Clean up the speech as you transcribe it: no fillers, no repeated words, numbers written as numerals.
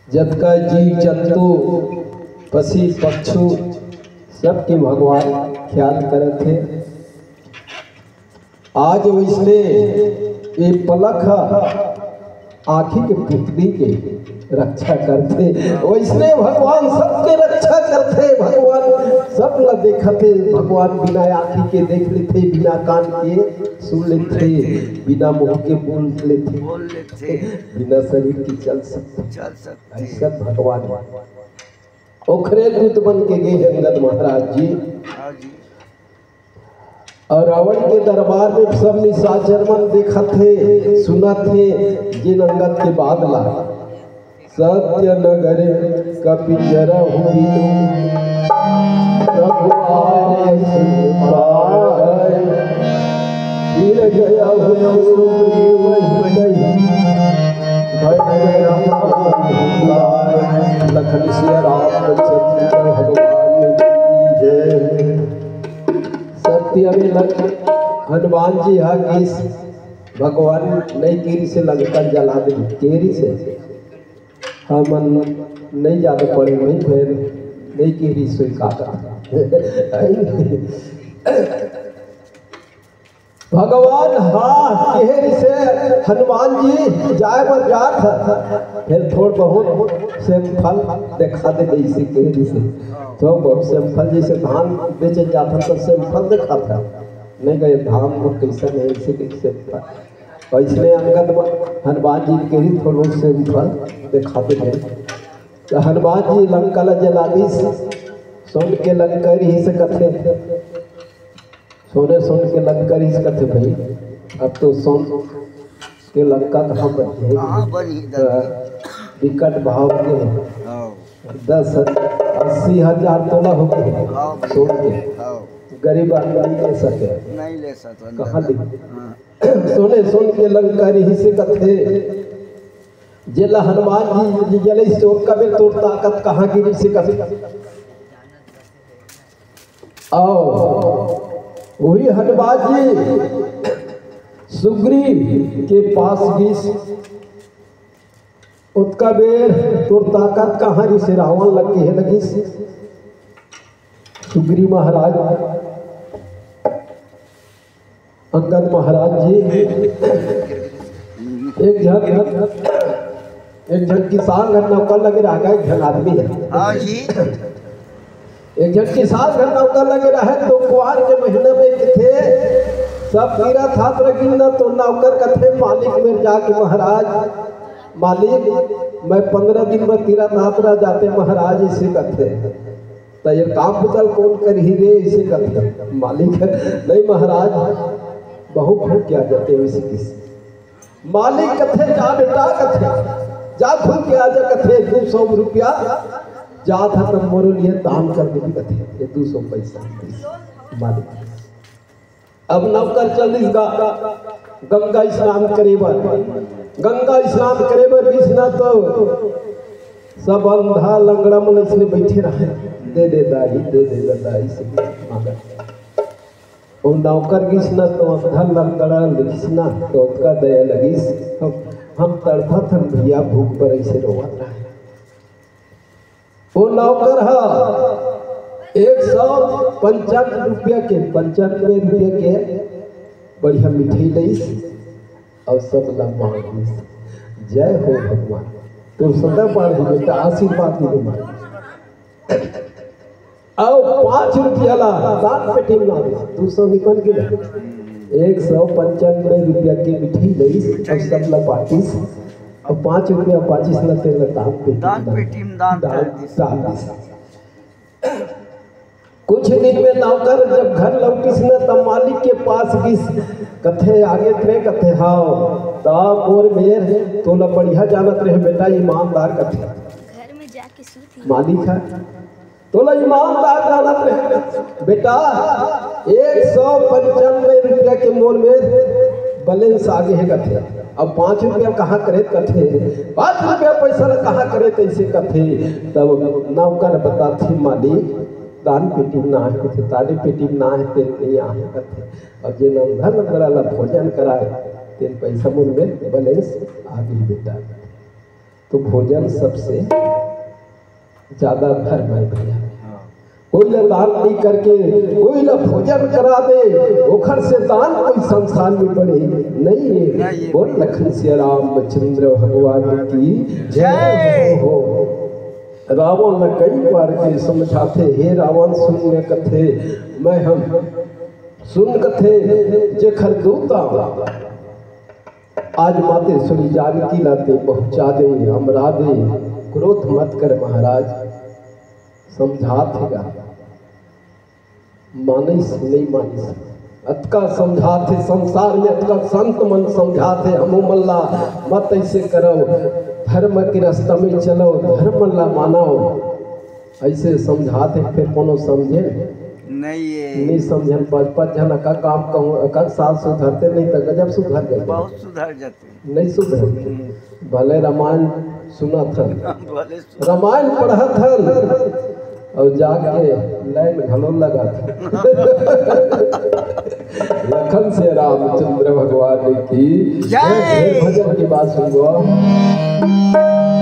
जतका जीव जंतु पक्षी पक्षु सबके भगवान ख्याल करत थे। आज वैसने ये पलक आँखी के पुतली के रक्षा करते, वैसने भगवान सबके रक्षा करते। भगवान सब ल देखते, भगवान बिना आँखी के देख लेते, बिना कान के सुन लेते, बिना मुंह के बोल लेते, बिना शरीर के चल सकते। ऐसा भगवान ओखरे दूत बन के गए अंगद महाराज जी। और रावण के दरबार में सब निशाचर मन देखा थे, सुना थे। जिन अंगद के बाद ला सत्य नगर कपिंजर हुई प्रभु आए गिर गया लखन सिया राम भगवान जय। सत्य में हनुमान जी किस भगवान नई केरी से लगकर जला दे, केरी से हम नहीं ज्यादा पड़े वहीं फिर नई केरी से काटा। भगवान केरी से हनुमान जी जाए बाजार फिर थोड़ बहुत से फल देखा दे जैसे केरी से, तो बहुत से फल जैसे धान बेचे जाता तो से फल देखा था नहीं गए धान वो कैसा नहीं ऐसे कैसे इसलिए अंगद हनुमान जी के ही थोड़ों से फल दिखाते हैं। तो हनुमान जी लंका ला जला दी, सोन के लंकर ही से कथे, सोने सोन के लंकर ही से कथे भाई। अब तो सोन के लंका कहाँ बनी, विकट भाव के 10-80,000 तोला हो गए सोन के, गरीब आदमी नहीं ले सके कहाँ सोने सोन के लंकारी ही से कथे। जेला हनुमान जी जले से कबे तोड़ ताकत कहाँ गिरी से कथे। आओ वही हनुमान जी सुग्रीव के पास भी उसका बेर तोड़ ताकत कहाँ गिरी से रावण लग के लगी। सुग्रीव महाराज अंगद महाराज जी एक जन किसान घर नौकर लगे रह गए, एक जन आदमी है एक जन किसान घर नौकर लगे रहे। तो कुआर के महीने में थे सब गिरा था गिरना, तो नौकर कथे मालिक में जाके महाराज मालिक मैं 15 दिन में तीरा नापरा जाते महाराज इसे कथे। तो ये काम पुतल कौन कर ही रे इसे कथे। मालिक नहीं महाराज बहुत भूल क्या जाते वैसे किसी मालिक कथे जा बेटा कथे जा भूल के आ जा कथे 200 रुपया जा था तो मोरो लिए दान कर दे कथे ये 200 पैसा मालिक। अब नौकर चल गंगा स्नान करेबर, गंगा स्नान करेबर बिसना तो सब अंधा लंगड़ा मन इसने बैठे रहे दे दे दाई से मांगा। और नौकर गिसना तो अंधा लंगड़ा लिखना तो उसका दया लगिस। हम तड़फा थन भैया भूख पर ऐसे रोवा रहा है। वो नौकर 195 रुपया के 95 रुपया के बढ़िया मिठाई लईस और सब लंबा जय हो भगवान तो सदा पार बेटा आशीर्वाद दे मार। और 5 रुपया ला दान पेटी में 200 निकल गया 195 रुपया की मिठाई लईस और सब ला पार्टीस और 5 रुपया 25 ला तेल दान पेटी में दान। कुछ दिन में नौकर जब घर लौटिस न तब मालिक के पास गिस कथे आगे थे कथे हाँ तब मोर मेर तो न बढ़िया जानत रहे बेटा ईमानदार कथे घर में जाके सूती मालिक है तो न ईमानदार जानत रहे बेटा 195 रुपया के मोल में बैलेंस आगे है कथे। अब 5 रुपया कहाँ करे कथे 5 रुपया पैसा कहाँ करे तैसे कथे। तब नौकर बताती मालिक दान पेटी में ना है कथे ताली पेटी में ना है तेल नहीं आहे कथे। और जे नंधन कराला भोजन कराए तेल पैसा मुन में बैलेंस आगे बेटा। तो भोजन सबसे ज्यादा धर्म है भैया। कोई ला दान नहीं करके कोई ला भोजन करा दे ओखर से दान कोई संसार में पड़े नहीं है। बोल लखन सिया रामचंद्र भगवान की जय हो। रावण ने कई बार के समझाते, हे रावण सुन कथे मैं हम सुन कथे जेखर दूता आज माते सुनी जानकी लाते पहुंचा दे हमरा दे क्रोध मत कर महाराज। समझातेगा माने से नहीं माने अतका समझाते संसार में अतका संत मन समझाते हमू मल्ला मत ऐसे करो धर्म के रास्ता में चलो धर्म ला मानो ऐसे समझाते फिर कोनो समझे नहीं समझन पाँच जन का काम कहूँ का साल सुधरते नहीं तो गजब सुधर गए बहुत सुधर जाते नहीं सुधर भले रामायण सुना था रामायण पढ़ा था और जाके लाइन घलो लगा था। लखन से रामचंद्र भगवान की जय। भजन की बात सुनो।